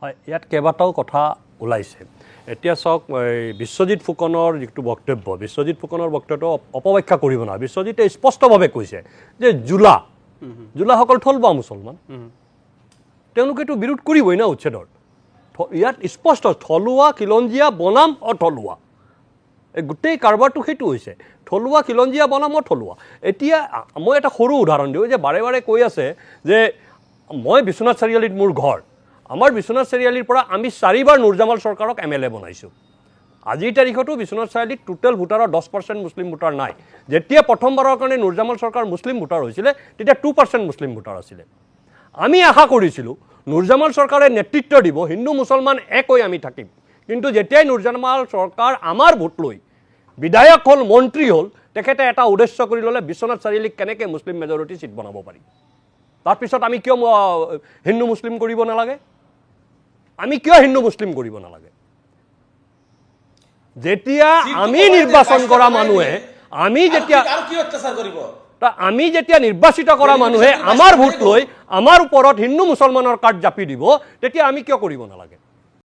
হয়, ইয়াত কেইবাটাও কথা ওলাইছে। এতিয়া চাওক, বিশ্বজিৎ ফুকনৰ যিটো বক্তব্য, বিশ্বজিৎ ফুকনৰ বক্তব্যটো অপব্যাখ্যা কৰিব নোৱাৰে। বিশ্বজিতে স্পষ্টভাৱে কৈছে যে জুলাসকল থলুৱা মুছলমান, তেওঁলোকেতো বিৰোধ কৰিবই না উচ্ছেদৰ। ইয়াত স্পষ্ট থলুৱা, খিলঞ্জীয়া, বনাম থলুৱা, এই গোটেই কাৰবাৰটো সেইটো হৈছে থলুৱা, খিলঞ্জীয়া, বনাম থলুৱা। এতিয়া মই এটা সৰু উদাহৰণ দিওঁ যে বাৰে বাৰে কৈ আছে যে মই বিশ্বনাথ চাৰিআলিত মোৰ ঘৰ, আমাৰ বিশ্বনাথ চাৰিআলিৰ পৰা আমি 4বাৰ নুৰজামাল চৰকাৰক MLA বনাইছোঁ। আজিৰ তাৰিখতো বিশ্বনাথ চাৰিআলিত টোটেল ভোটাৰৰ 10% মুছলিম ভোটাৰ নাই। যেতিয়া প্ৰথমবাৰৰ কাৰণে নুৰজামাল চৰকাৰ মুছলিম ভোটাৰ হৈছিলে তেতিয়া 2% মুছলিম ভোটাৰ আছিলে। আমি আশা কৰিছিলোঁ নুৰজামাল চৰকাৰে নেতৃত্ব দিব, হিন্দু মুছলমান এক হৈ আমি থাকিম। কিন্তু যেতিয়াই নুৰজামাল চৰকাৰ আমাৰ ভোট লৈ বিধায়ক হ'ল, মন্ত্ৰী হ'ল, তেখেতে এটা উদ্দেশ্য কৰি ল'লে বিশ্বনাথ চাৰিআলিক কেনেকৈ মুছলিম মেজৰিটি চিট বনাব পাৰি। তাৰপিছত আমি কিয় হিন্দু মুছলিম কৰিব নালাগে? আমি কিয় হিন্দু মুছলিম কৰিব নালাগে? যেতিয়া আমি নিৰ্বাচন কৰা মানুহে, আমি যেতিয়া নিৰ্বাচিত কৰা মানুহে আমাৰ ভোট লৈ আমাৰ ওপৰত হিন্দু মুছলমানৰ কাৰ্ড জাপি দিব, তেতিয়া আমি কিয় কৰিব নালাগে?